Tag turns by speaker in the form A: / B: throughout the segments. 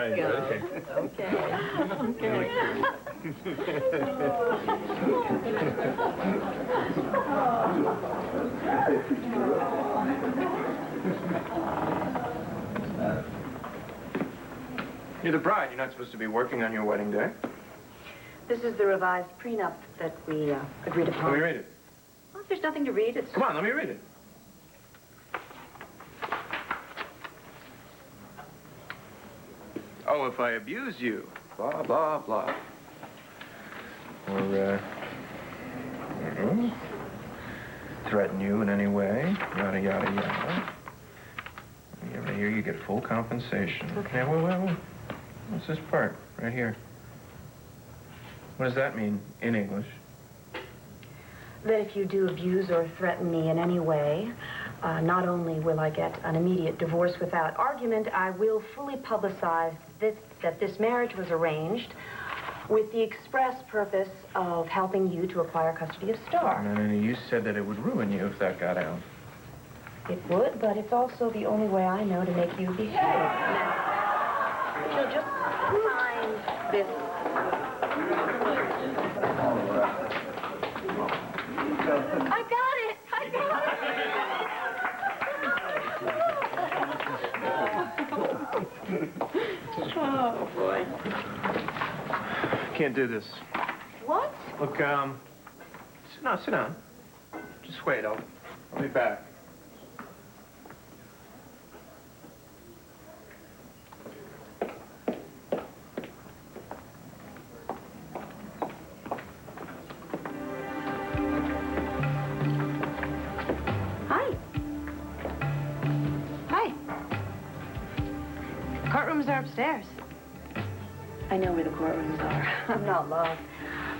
A: Let's go.
B: You're the bride. You're not supposed to be working on your wedding day.
C: This is the revised prenup that we agreed upon.
B: Let me read it.
C: Well, if there's nothing to read, it's...
B: Come on, let me read it. Oh, if I abuse you, blah, blah, blah. Or, threaten you in any way, yada, yada, yada. You ever hear you get full compensation.
C: Okay.
B: Yeah, well, what's this part right here? What does that mean in English?
C: That if you do abuse or threaten me in any way, not only will I get an immediate divorce without argument, I will fully publicize that this marriage was arranged with the express purpose of helping you to acquire custody of Star.
B: And you said that it would ruin you if that got out.
C: It would, but it's also the only way I know to make you behave. Now, you'll just sign this. I got it! I got it! Oh, boy.
B: Can't do this.
C: What?
B: Look, sit down. Just wait, I'll be back.
C: Courtrooms are upstairs. I know where the courtrooms are. I'm not lost.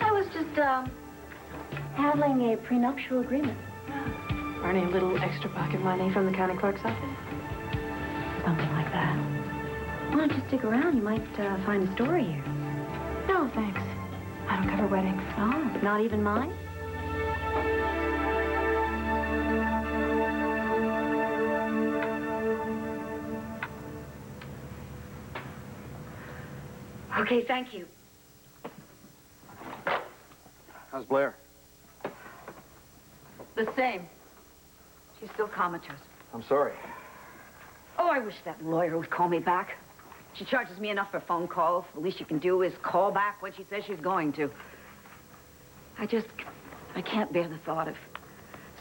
C: I was just, handling a prenuptial agreement. Earning a little extra pocket money from the county clerk's office? Something like that. Why don't you stick around? You might, find a story here. No, thanks. I don't cover weddings. Oh, not even mine? Okay, thank you.
D: How's Blair?
E: The same. She's still comatose.
D: I'm sorry.
E: Oh, I wish that lawyer would call me back. She charges me enough for phone calls. The least you can do is call back when she says she's going to. I can't bear the thought of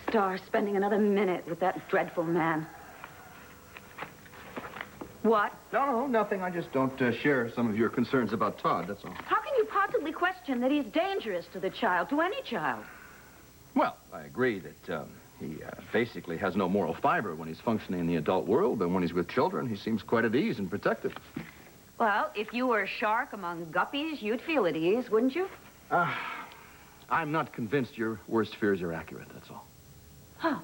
E: Star spending another minute with that dreadful man. What?
D: No, nothing. I just don't share some of your concerns about Todd, that's all.
E: How can you possibly question that he's dangerous to the child, to any child?
D: Well, I agree that he basically has no moral fiber when he's functioning in the adult world, but when he's with children, he seems quite at ease and protective.
E: Well, if you were a shark among guppies, you'd feel at ease, wouldn't you?
D: I'm not convinced your worst fears are accurate, that's all.
E: Huh.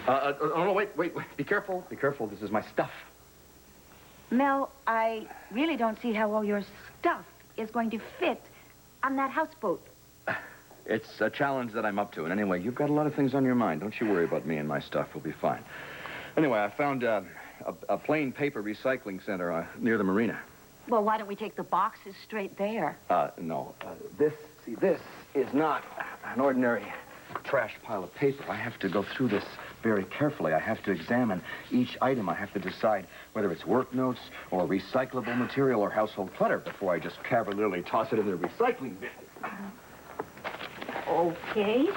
D: Oh, no, wait. Be careful. Be careful. This is my stuff.
E: Mel, I really don't see how all your stuff is going to fit on that houseboat.
D: It's a challenge that I'm up to. And anyway, you've got a lot of things on your mind. Don't you worry about me and my stuff. We'll be fine. Anyway, I found a plain paper recycling center near the marina.
E: Well, why don't we take the boxes straight there?
D: No. This is not an ordinary trash pile of paper. I have to go through this very carefully. I have to examine each item. I have to decide whether it's work notes or recyclable material or household clutter before I just cavalierly toss it in the recycling bin.
E: Okay.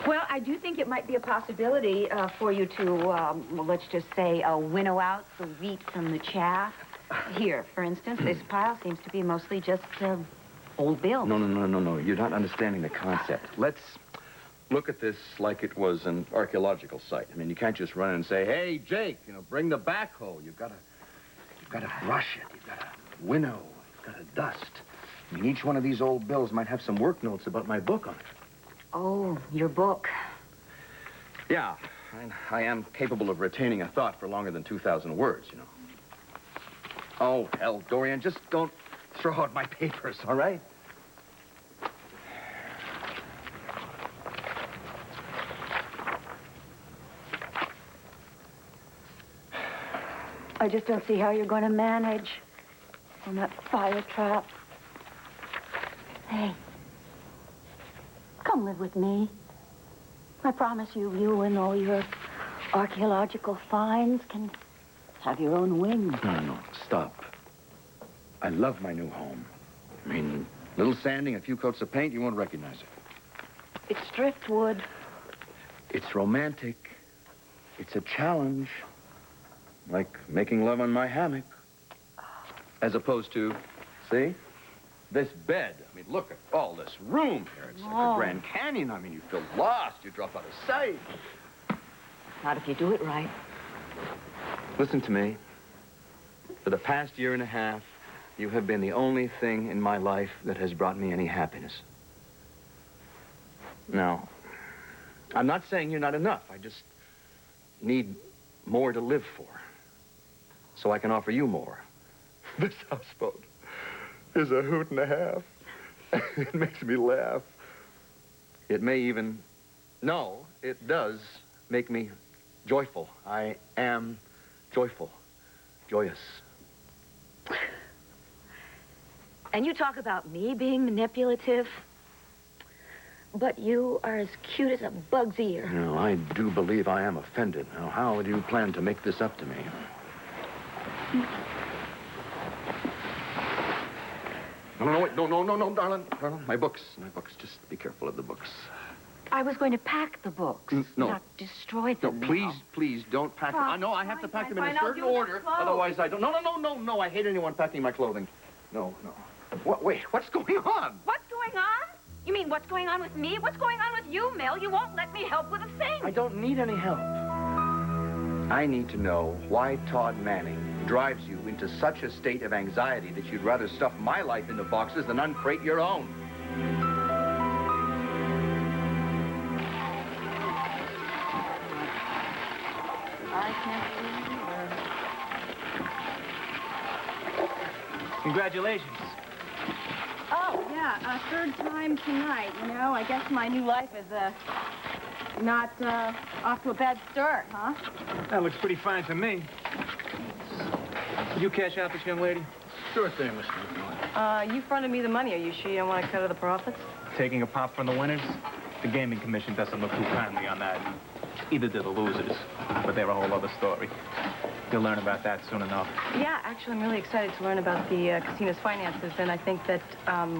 E: Well, I do think it might be a possibility for you to, well, let's just say, winnow out the wheat from the chaff. Here, for instance, this pile seems to be mostly just old bills.
D: No. You're not understanding the concept. Let's look at this like it was an archaeological site. I mean, you can't just run in and say, hey, Jake, bring the backhoe. You've got to brush it. You've got to winnow. You've got to dust. I mean, each one of these old bills might have some work notes about my book on it.
E: Oh, your book.
D: Yeah, I am capable of retaining a thought for longer than 2,000 words, Oh, hell, Dorian, just don't throw out my papers, all right?
C: I just don't see how you're going to manage on that fire trap. Hey, come live with me. I promise you, you and all your archaeological finds can have your own wings.
D: No, stop. I love my new home. I mean, little sanding, a few coats of paint, you won't recognize it.
C: It's driftwood.
D: It's romantic. It's a challenge. Like making love on my hammock. As opposed to, see? This bed. I mean, look at all this room here. It's like the Grand Canyon. I mean, you feel lost. You drop out of sight.
C: Not if you do it right.
D: Listen to me. For the past year and a half, you have been the only thing in my life that has brought me any happiness. Now, I'm not saying you're not enough. I just need more to live for. So I can offer you more. This houseboat is a hoot and a half. It makes me laugh. It may even... No, it does make me joyful. I am joyful. Joyous.
C: And you talk about me being manipulative, but you are as cute as a bug's ear.
D: No, I do believe I am offended. Now, how do you plan to make this up to me? No, wait, no, darling. Darling, my books. Just be careful of the books.
C: I was going to pack the books,
D: no.
C: not destroy them.
D: No, please don't pack them. No, I have to pack them in a certain order. Otherwise, I don't. No, I hate anyone packing my clothing. No. Wait, what's going on?
E: What's going on? You mean what's going on with me? What's going on with you, Mel? You won't let me help with a thing.
D: I don't need any help. I need to know why Todd Manning drives you into such a state of anxiety that you'd rather stuff my life into boxes than uncrate your own.
A: Congratulations.
F: Oh, yeah, third time tonight, you know. I guess my new life is, not, off to a bad start, huh?
A: That looks pretty fine to me. Would you cash out this young lady?
G: Sure thing, Mr.
F: You fronted me the money. Are you sure you don't want to cut of the profits?
A: Taking a pop from the winners? The Gaming Commission doesn't look too kindly on that. Either do the losers, but they're a whole other story. You'll learn about that soon enough.
F: Yeah, actually, I'm really excited to learn about the casino's finances, and I think that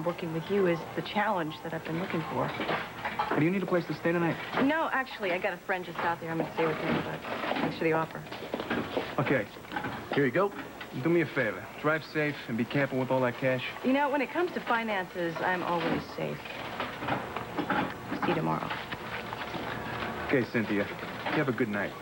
F: working with you is the challenge that I've been looking for.
A: Do you need a place to stay tonight?
F: No, actually, I got a friend just out there. I'm going to stay with him, but thanks for the offer.
A: Okay.
G: Here you go.
A: Do me a favor. Drive safe and be careful with all that cash.
F: You know, when it comes to finances, I'm always safe. See you tomorrow.
A: Okay, Cynthia. You have a good night.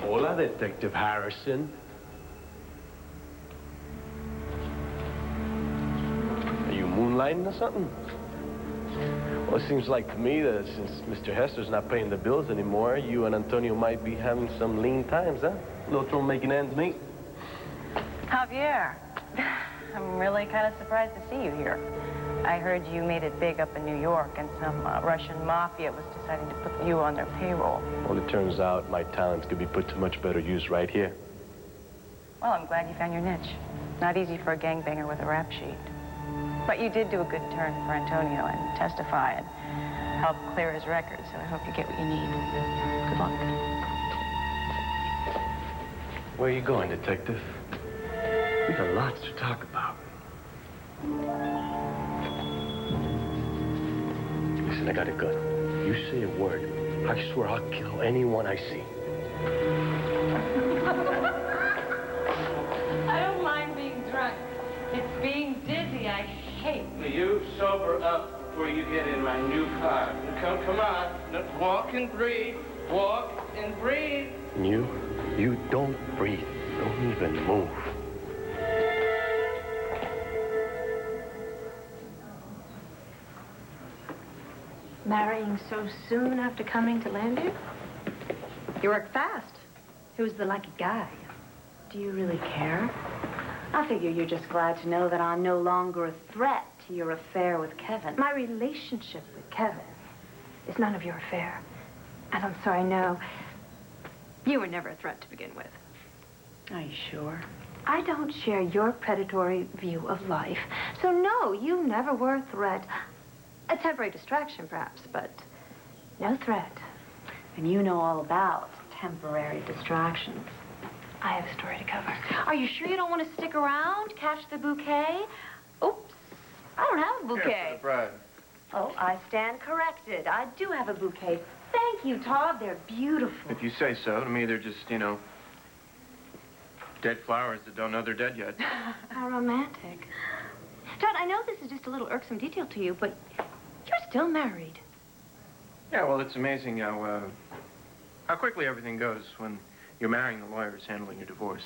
G: Hola, Detective Harrison. Are you moonlighting or something? Well, it seems like to me that since Mr. Hester's not paying the bills anymore, you and Antonio might be having some lean times, huh? A little trouble making ends meet.
F: Javier, I'm really kind of surprised to see you here. I heard you made it big up in New York, and some Russian mafia was deciding to put you on their payroll.
G: Well, it turns out my talents could be put to much better use right here.
F: Well, I'm glad you found your niche. Not easy for a gangbanger with a rap sheet. But you did do a good turn for Antonio and testify and help clear his record, so I hope you get what you need. Good luck.
G: Where are you going, Detective? We got lots to talk about. Listen, I got a gun. You say a word, I swear I'll kill anyone I see.
F: I don't mind being drunk. It's being dizzy I hate.
H: You sober up before you get in my new car. Come on. Walk and breathe. Walk and breathe.
G: You don't breathe. Don't even move.
C: Marrying so soon after coming to Landau? You work fast. Who's the lucky guy?
E: Do you really care? I figure you're just glad to know that I'm no longer a threat to your affair with Kevin.
C: My relationship with Kevin is none of your affair. And I'm sorry, no. You were never a threat to begin with.
E: Are you sure?
C: I don't share your predatory view of life. So no, you never were a threat. A temporary distraction, perhaps, but no threat.
E: And you know all about temporary distractions.
C: I have a story to cover.
E: Are you sure you don't want to stick around, catch the bouquet? Oops, I don't have a bouquet.
B: Here, for the bride.
E: Oh, I stand corrected. I do have a bouquet. Thank you, Todd. They're beautiful.
B: If you say so. To me, they're just, you know, dead flowers that don't know they're dead yet.
C: How romantic. Todd, I know this is just a little irksome detail to you, but you're still married.
B: Yeah, well, it's amazing how quickly everything goes when you're marrying the lawyers handling your divorce.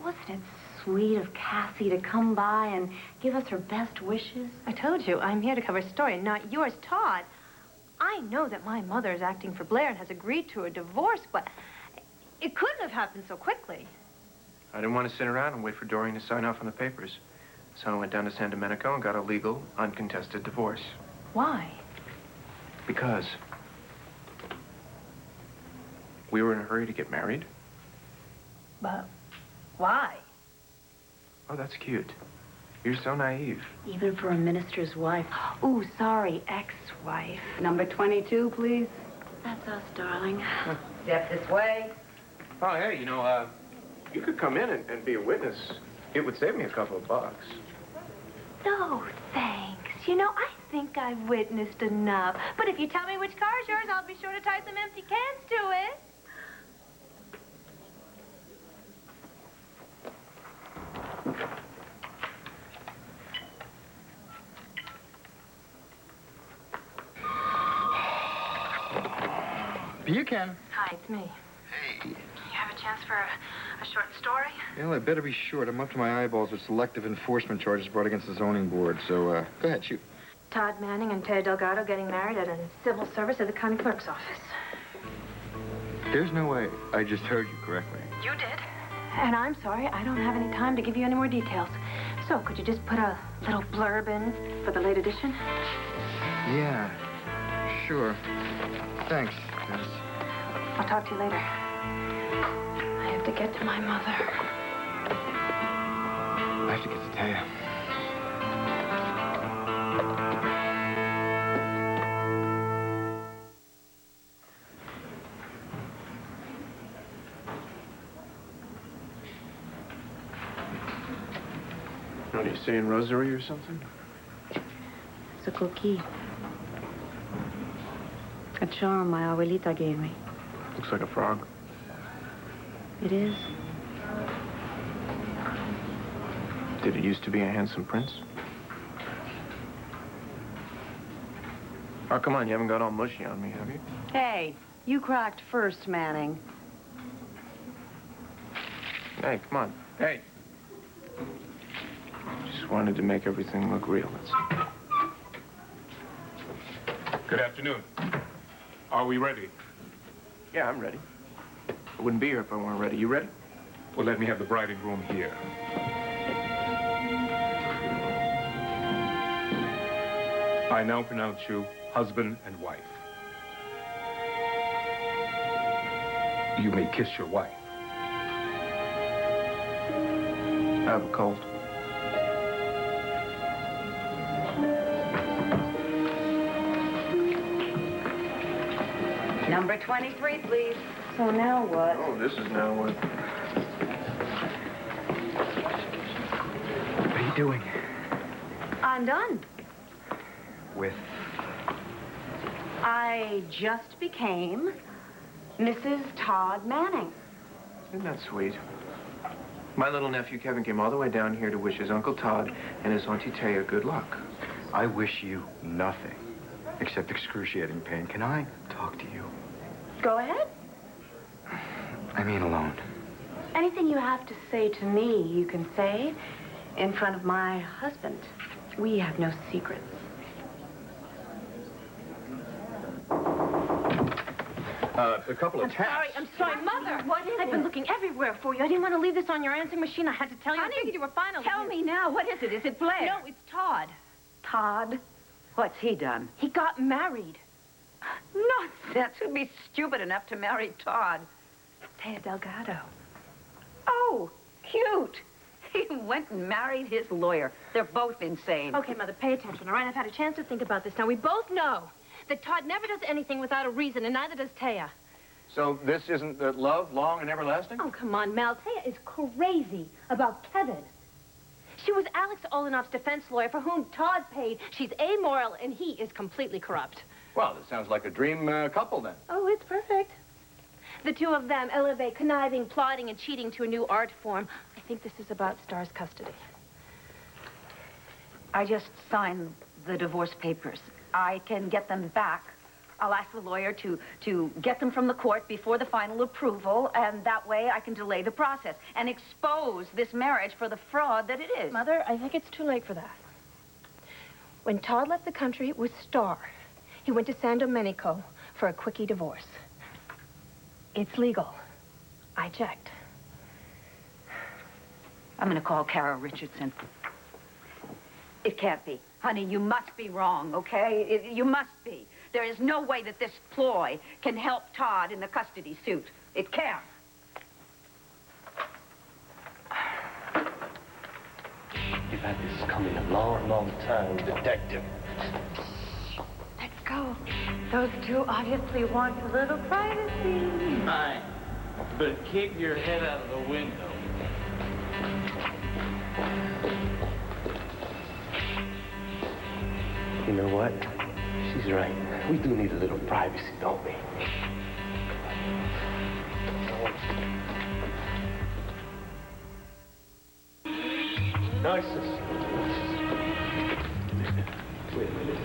E: Wasn't it sweet of Cassie to come by and give us her best wishes?
C: I told you, I'm here to cover a story, not yours. Todd, I know that my mother is acting for Blair and has agreed to a divorce, but it couldn't have happened so quickly.
B: I didn't want to sit around and wait for Doreen to sign off on the papers. So I went down to San Domenico and got a legal, uncontested divorce.
C: Why?
B: Because we were in a hurry to get married.
C: But why?
B: Oh, that's cute. You're so naive.
E: Even for a minister's wife. Ooh, sorry, ex-wife. Number 22, please. That's us, darling. Step this way.
B: Oh, hey, you know, you could come in and be a witness. It would save me a couple of bucks.
C: No, thanks. You know, I think I've witnessed enough. But if you tell me which car's yours, I'll be sure to tie some empty cans to it.
I: You can.
C: Hi, it's me.
I: Hey.
C: You have a chance for a short story?
I: Well, I better be short. I'm up to my eyeballs with selective enforcement charges brought against the zoning board. So, go ahead, shoot.
C: Todd Manning and Ted Delgado getting married at a civil service at the county clerk's office.
I: There's no way I just heard you correctly.
C: You did. And I'm sorry, I don't have any time to give you any more details. So, could you just put a little blurb in for the late edition?
I: Yeah, sure. Thanks, Dennis.
C: I'll talk to you later. I have to get to my mother.
I: I have to get to Taya.
B: What are you saying, rosary or something?
E: It's a cookie. A charm my abuelita gave me.
B: Looks like a frog.
E: It is.
B: Did it used to be a handsome prince? Oh, come on, you haven't got all mushy on me, have you?
E: Hey, you cracked first, Manning.
B: Hey, come on. Hey. Just wanted to make everything look real. That's...
J: Good afternoon. Are we ready?
B: Yeah, I'm ready. I wouldn't be here if I weren't ready. You ready?
J: Well, let me have the bride and groom here. I now pronounce you husband and wife. You may kiss your wife.
B: I have a cold.
E: Number 23, please. So now what?
B: Oh, this is now what?
I: What are you doing?
C: I'm done.
I: With?
E: I just became Mrs. Todd Manning.
B: Isn't that sweet? My little nephew Kevin came all the way down here to wish his Uncle Todd and his Auntie Taya good luck.
I: I wish you nothing except excruciating pain. Can I talk to you?
E: Go ahead.
I: I mean alone.
E: Anything you have to say to me, you can say in front of my husband. We have no secrets.
D: A couple of taps.
C: I'm sorry, Mother. What is I've been looking everywhere for you. I didn't want to leave this on your answering machine. I had to tell you.
E: Honey,
C: I figured you were finally
E: Tell
C: here.
E: me now, what is it? Is it Blair?
C: No, it's Todd.
E: Todd? What's he done?
C: He got married.
E: Nonsense. Who'd be stupid enough to marry Todd?
C: Taya Delgado.
E: Oh, cute. He went and married his lawyer. They're both insane.
C: Okay, Mother, pay attention, all right? I've had a chance to think about this. Now, we both know that Todd never does anything without a reason, and neither does Taya.
D: So this isn't love, long and everlasting?
C: Oh, come on, Mel. Taya is crazy about Kevin. She was Alex Olenoff's defense lawyer for whom Todd paid. She's amoral, and he is completely corrupt.
D: Well, this sounds like a dream couple, then.
C: Oh, it's perfect. The two of them elevate conniving, plotting, and cheating to a new art form. I think this is about Star's custody.
E: I just signed the divorce papers. I can get them back. I'll ask the lawyer to get them from the court before the final approval, and that way I can delay the process and expose this marriage for the fraud that it is.
C: Mother, I think it's too late for that. When Todd left the country with Star, he went to San Domenico for a quickie divorce. It's legal. I checked.
E: I'm going to call Kara Richardson. It can't be. Honey, you must be wrong, okay? You must be. There is no way that this ploy can help Todd in the custody suit. It can't.
G: You've had this coming a long, long time, detective.
C: Let's go.
F: Those two obviously want a little privacy.
H: Fine. But keep your head out of the window.
G: You know what? She's right. We do need a little privacy, don't we? Narcissus. Wait a minute.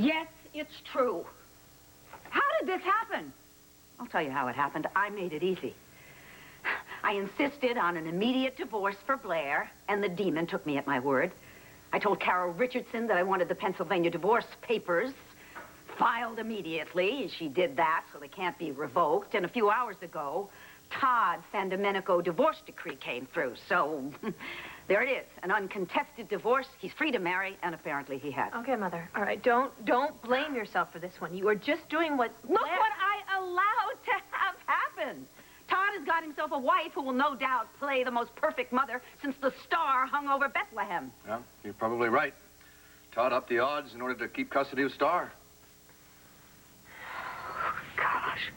E: Yes, it's true. How did this happen? I'll tell you how it happened. I made it easy. I insisted on an immediate divorce for Blair, and the demon took me at my word. I told Carol Richardson that I wanted the Pennsylvania divorce papers filed immediately. She did that, so they can't be revoked. And a few hours ago, Todd's San Domenico divorce decree came through. So there it is, an uncontested divorce. He's free to marry, and apparently he has.
C: Okay, Mother. All right, don't blame yourself for this one. You are just doing what...
E: Look what I allowed to have happen. Todd has got himself a wife who will no doubt play the most perfect mother since the star hung over Bethlehem.
D: Yeah, you're probably right. Todd upped the odds in order to keep custody of Star.
E: Gosh,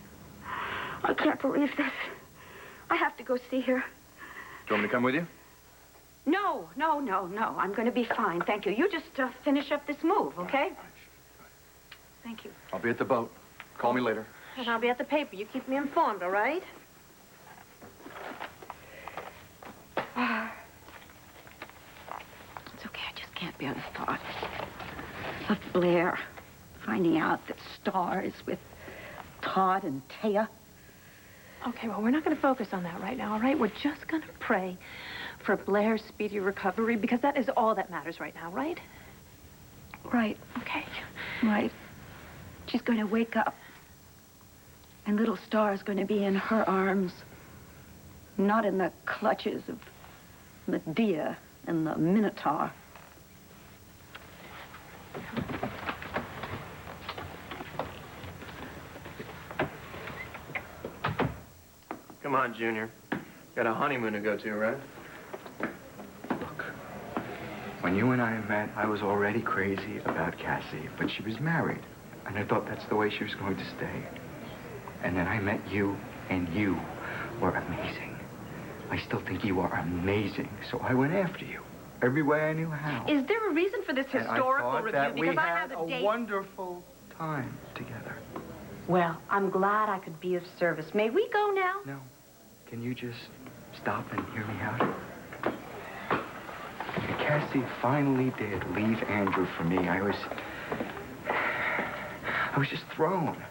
E: I can't believe this. I have to go see her.
D: Do you want me to come with you?
E: No. I'm going to be fine. Thank you. You just finish up this move, okay? Thank you.
D: I'll be at the boat. Call me later.
C: And I'll be at the paper. You keep me informed, all right?
E: It's okay. I just can't bear the thought of Blair finding out that Star is with Todd and Taya.
C: Okay, well, we're not going to focus on that right now, all right? We're just going to pray for Blair's speedy recovery, because that is all that matters right now, right?
E: Right.
C: Okay.
E: Right. She's going to wake up, and little Star's going to be in her arms, not in the clutches of
C: the deer and the minotaur.
B: Come on, Junior. Got a honeymoon to go to, right?
K: Look, when you and I met, I was already crazy about Cassie, but she was married, and I thought that's the way she was going to stay. And then I met you, and you were amazing. I still think you are amazing, so I went after you every way I knew how.
C: Is there a reason for this
K: And
C: historical
K: I thought
C: review?
K: that
C: Because
K: we
C: I
K: had
C: have a date.
K: wonderful time together.
C: Well, I'm glad I could be of service. May we go now?
K: No. Can you just stop and hear me out? And Cassie finally did leave Andrew for me. I was just thrown.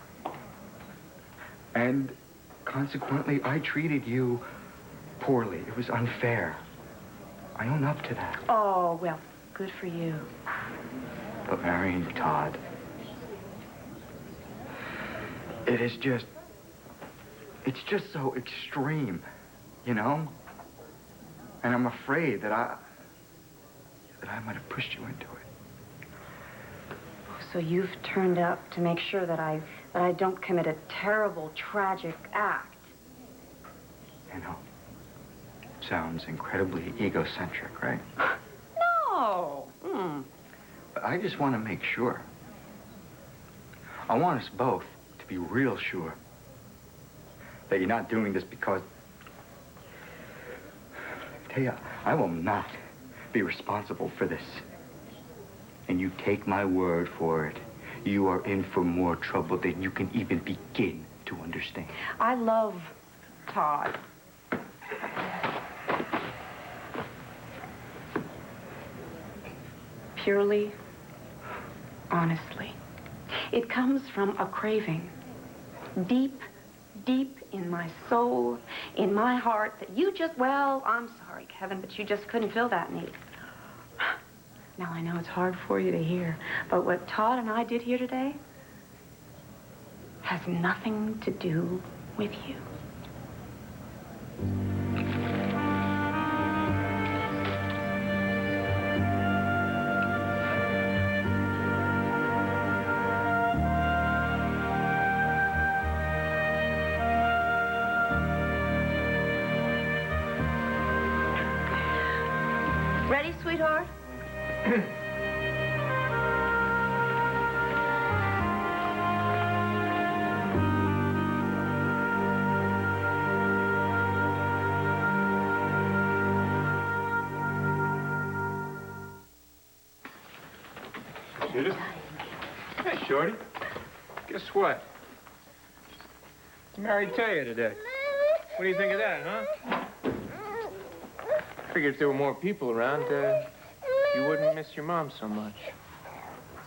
K: And consequently, I treated you poorly. It was unfair. I own up to that.
C: Oh, well, good for you.
K: But marrying Todd, it's just so extreme, you know? And I'm afraid that I might have pushed you into it.
C: So you've turned up to make sure that I don't commit a terrible, tragic act.
K: I know. Sounds incredibly egocentric, right?
C: No.
K: But I just want to make sure. I want us both to be real sure that you're not doing this because... I tell you, I will not be responsible for this. And you take my word for it. You are in for more trouble than you can even begin to understand.
C: I love Todd. Purely, honestly. It comes from a craving. Deep, deep in my soul, in my heart, that you just, well, I'm sorry, Kevin, but you just couldn't fill that need. Now, I know it's hard for you to hear, but what Todd and I did here today has nothing to do with you. Ready, sweetheart?
B: Judith? Hey, Shorty. Guess what? Married Taya today. What do you think of that, huh? Figured if there were more people around, you wouldn't miss your mom so much.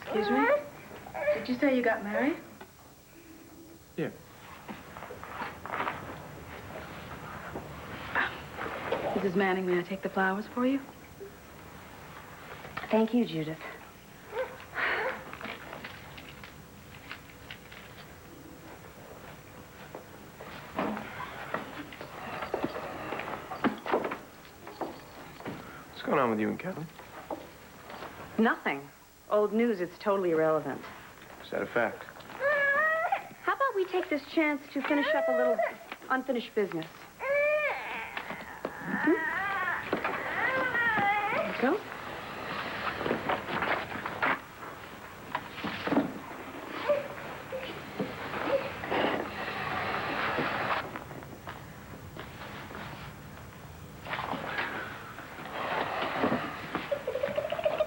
C: Excuse me? Did you say you got married?
B: Yeah.
C: Mrs. Manning, may I take the flowers for you? Thank you, Judith.
B: What's going on with you and Kevin?
C: Nothing. Old news, it's totally irrelevant.
B: Is that a fact?
C: How about we take this chance to finish up a little unfinished business? Let's go.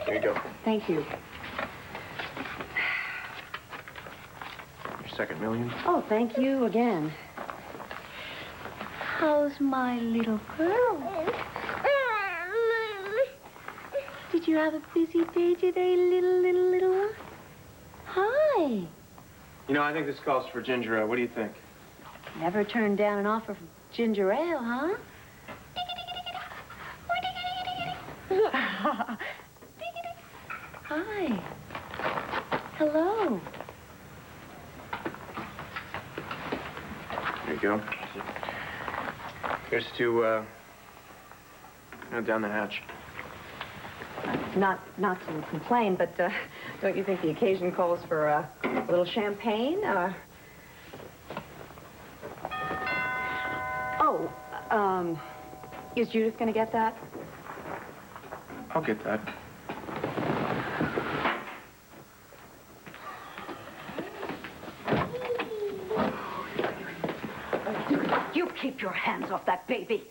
B: Here you go.
C: Thank you.
B: Your second million.
C: Oh, thank you again. How's my little girl? Did you have a busy day today, little one? Hi.
B: You know, I think this calls for ginger ale. What do you think?
C: Never turned down an offer from ginger ale, huh? Hi. Hello.
B: Here you go. Here's to Down the hatch.
E: Not to complain, but don't you think the occasion calls for a little champagne? Is Judith going to get that?
B: I'll get that.
E: You keep your hands off that baby.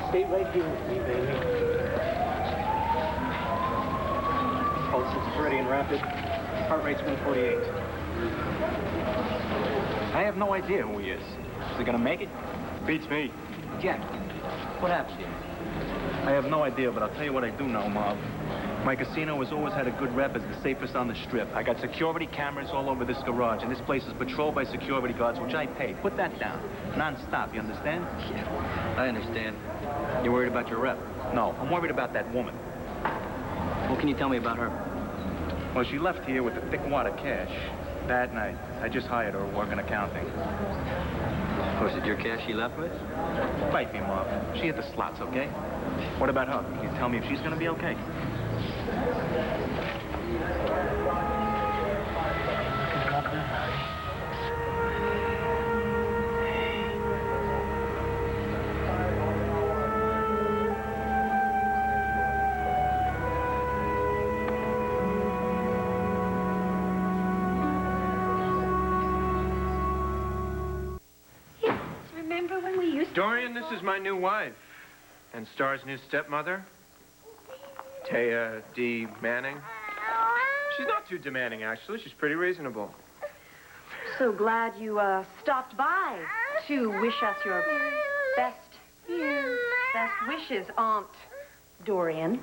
H: Stay right here with me, baby.
A: Pulse is steady and rapid. Heart rate's 148. I have no idea who he is. Is he gonna make it?
J: Beats me.
A: Jen, what happened to you? I have no idea, but I'll tell you what I do know, Marv. My casino has always had a good rep as the safest on the strip. I got security cameras all over this garage, and this place is patrolled by security guards, which I pay. Put that down. Non-stop, you understand?
L: Yeah, I understand. You're worried about your rep?
A: No, I'm worried about that woman.
L: What can you tell me about her?
A: Well, she left here with a thick wad of cash. That night, I just hired her to work in accounting.
L: Was it your cash she left with?
A: Fight me, Marv. She hit the slots, okay? What about her? Can you tell me if she's gonna be okay?
C: Remember when we used to...
B: Dorian, this is my new wife. And Star's new stepmother. Taya D. Manning. She's not too demanding, actually. She's pretty reasonable.
E: So glad you stopped by to wish us your best wishes, Aunt Dorian.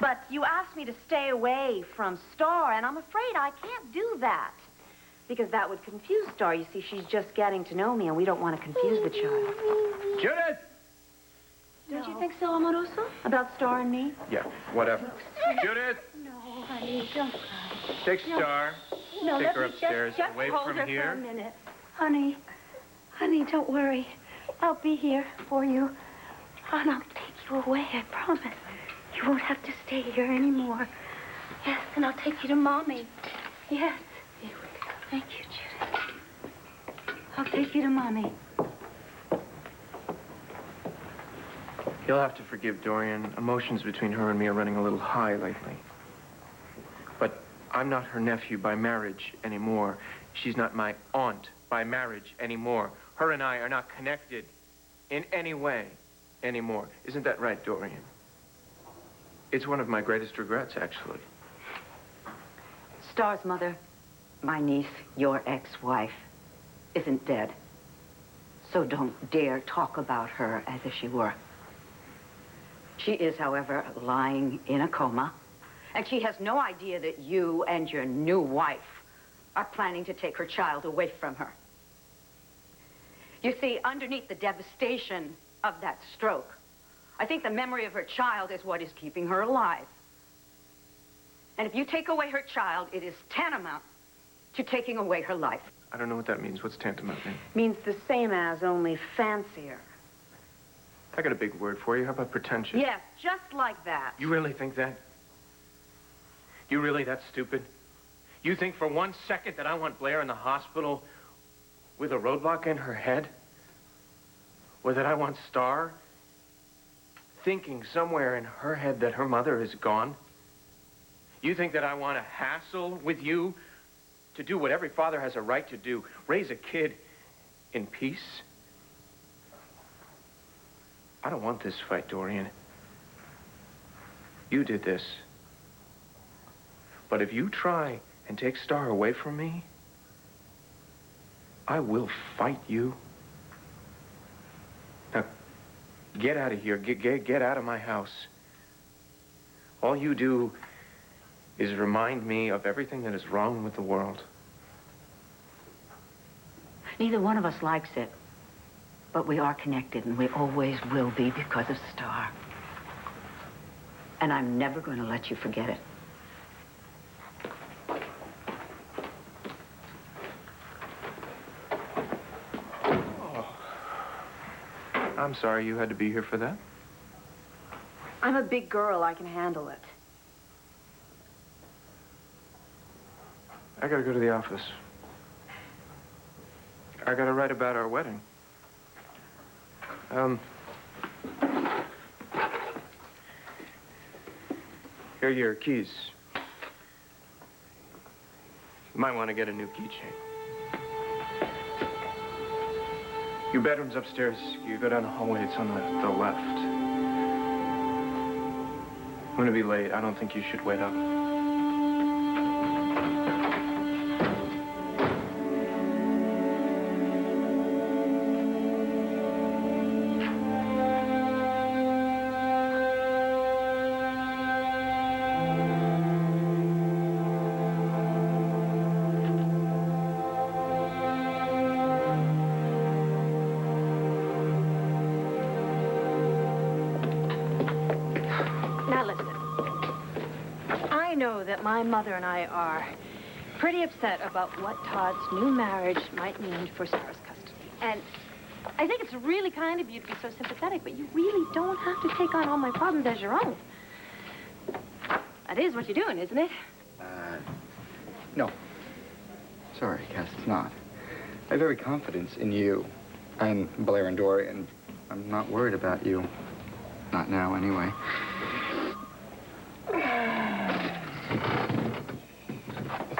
E: But you asked me to stay away from Star, and I'm afraid I can't do that. Because that would confuse Star. You see, she's just getting to know me, and we don't want to confuse the child.
B: Judith!
C: Don't you think so, Amoroso?
E: About Star and me?
B: Yeah, whatever. Judith!
C: No, honey, don't cry.
B: Take Star.
C: No,
B: Take
C: let
B: her
C: me
B: upstairs,
C: just
B: away
C: hold
B: from
C: her
B: here.
C: for a minute. Honey, don't worry. I'll be here for you. And I'll take you away, I promise. You won't have to stay here anymore. Yes, and I'll take you to Mommy. Yes. Here we go. Thank you, Judith. I'll take you to Mommy.
B: You'll have to forgive Dorian. Emotions between her and me are running a little high lately. But I'm not her nephew by marriage anymore. She's not my aunt by marriage anymore. Her and I are not connected in any way anymore. Isn't that right, Dorian? It's one of my greatest regrets, actually.
E: Star's mother, my niece, your ex-wife, isn't dead. So don't dare talk about her as if she were. She is, however, lying in a coma, and she has no idea that you and your new wife are planning to take her child away from her. You see, underneath the devastation of that stroke, I think the memory of her child is what is keeping her alive. And if you take away her child, it is tantamount to taking away her life.
B: I don't know what that means. What's tantamount mean?
E: Means the same as, only fancier.
B: I got a big word for you. How about pretentious?
E: Yes, just like that.
B: You really think that? You really that stupid? You think for 1 second that I want Blair in the hospital with a roadblock in her head? Or that I want Star thinking somewhere in her head that her mother is gone? You think that I want to hassle with you to do what every father has a right to do, raise a kid in peace? I don't want this fight, Dorian. You did this. But if you try and take Star away from me, I will fight you. Now, get out of here. Get out of my house. All you do is remind me of everything that is wrong with the world.
E: Neither one of us likes it. But we are connected, and we always will be because of Star. And I'm never going to let you forget it.
B: I'm sorry you had to be here for that.
C: I'm a big girl. I can handle it.
B: I gotta go to the office. I gotta write about our wedding. Here are your keys. You might want to get a new keychain. Your bedroom's upstairs. You go down the hallway. It's on the left. I'm gonna be late. I don't think you should wait up.
C: Now listen. I know that my mother and I are pretty upset about what Todd's new marriage might mean for Sarah's custody. And I think it's really kind of you to be so sympathetic, but you really don't have to take on all my problems as your own. That is what you're doing, isn't it?
K: No. Sorry, Cass, it's not. I have every confidence in you and Blair and Dory, and I'm not worried about you. Not now, anyway.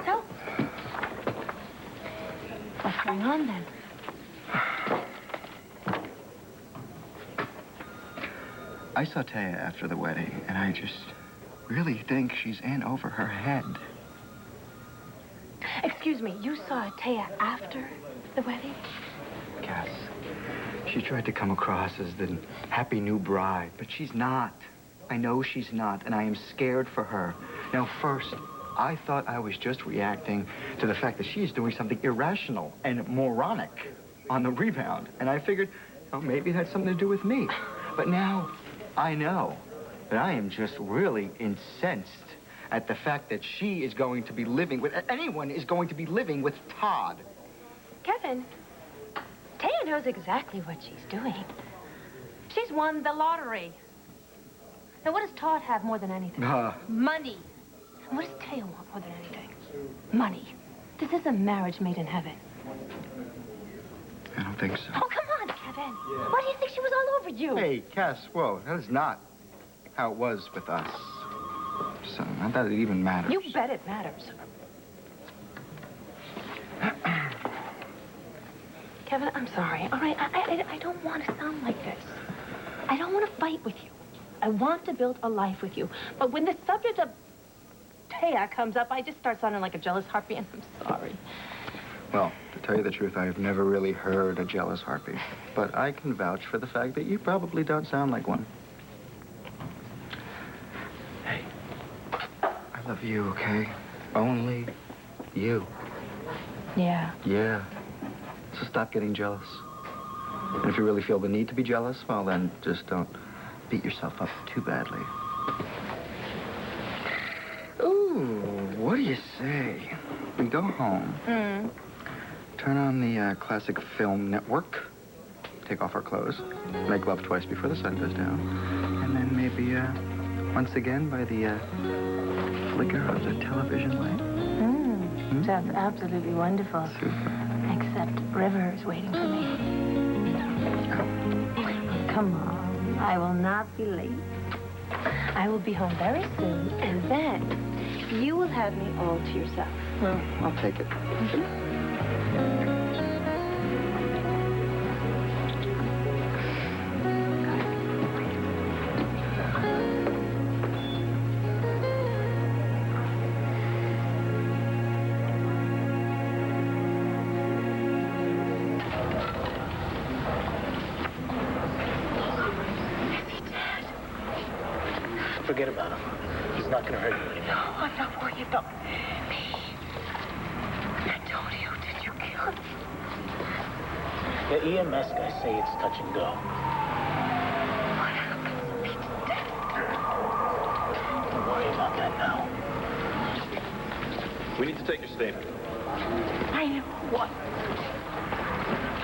C: So, what's going on then?
K: I saw Taya after the wedding, and I just really think she's in over her head.
C: Excuse me, you saw Taya after the wedding?
K: Cass, she tried to come across as the happy new bride, but she's not. I know she's not, and I am scared for her. Now, first, I thought I was just reacting to the fact that she is doing something irrational and moronic on the rebound. And I figured, oh, maybe it had something to do with me. But now, I know that I am just really incensed at the fact that she is going to be living with, anyone is going to be living with Todd.
C: Kevin, Taya knows exactly what she's doing. She's won the lottery. Now, what does Todd have more than anything? Money. And what does Taya want more than anything? Money. This is a marriage made in heaven.
K: I don't think so.
C: Oh, come on, Kevin. Why do you think she was all over you?
K: Hey, Cass, whoa, that is not how it was with us. So, not that it even matters.
C: You bet it matters. Kevin, I'm sorry. All right, I don't want to sound like this. I don't want to fight with you. I want to build a life with you. But when the subject of Taya comes up, I just start sounding like a jealous harpy, and I'm sorry.
K: Well, to tell you the truth, I have never really heard a jealous harpy. But I can vouch for the fact that you probably don't sound like one. Hey, I love you, okay? Only you.
C: Yeah.
K: Yeah. So stop getting jealous. And if you really feel the need to be jealous, well, then just don't beat yourself up too badly. Ooh, what do you say? We go home. Turn on the classic film network. Take off our clothes. Make love twice before the sun goes down. And then maybe, once again by the flicker of the television light.
C: Sounds absolutely wonderful.
K: Super.
C: Except River's waiting for me. Come on. I will not be late. I will be home very soon, and then you will have me all to yourself.
K: Well, I'll take it.
H: Forget about him. He's not gonna hurt you anymore.
C: No, I'm not worried about me. Antonio, did you kill him?
H: The EMS guys say it's touch and go.
C: What happens if he's dead?
H: Don't worry about that now.
D: We need to take your statement.
C: I know what.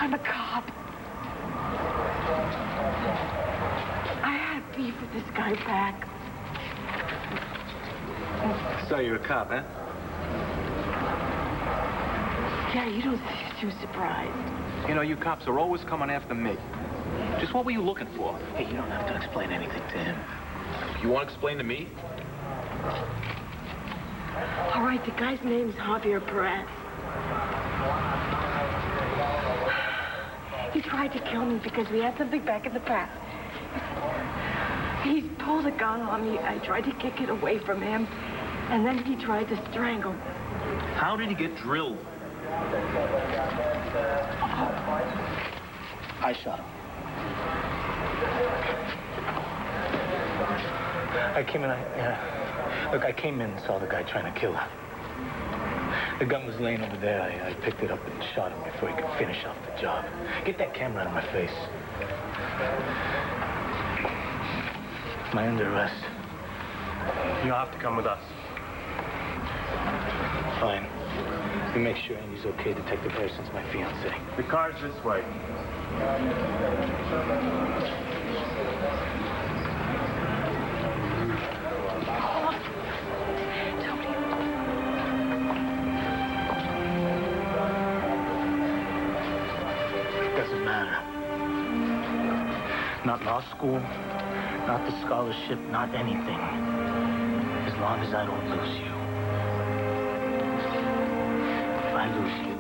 C: I'm a cop.
F: this guy back.
A: So you're a cop, huh?
F: Yeah, you don't seem too surprised.
A: You know, you cops are always coming after me. Just what were you looking for?
L: Hey, you don't have to explain anything to him.
A: You want to explain to me?
F: All right, the guy's name's Javier Perez. He tried to kill me because we had something back in the past. He pulled a gun on me. I tried to kick it away from him, and then he tried to strangle.
A: How did he get drilled?
L: I shot him. I came in, look, I came in and saw the guy trying to kill her. The gun was laying over there. I picked it up and shot him before he could finish off the job. Get that camera out of my face. Am I under arrest?
G: You'll have to come with us.
L: Fine. You make sure Andy's okay, Detective Harrison's my fiancée.
G: The car's this way.
L: Doesn't matter. Not law school, not the scholarship, not anything. As long as I don't lose you. If I lose you,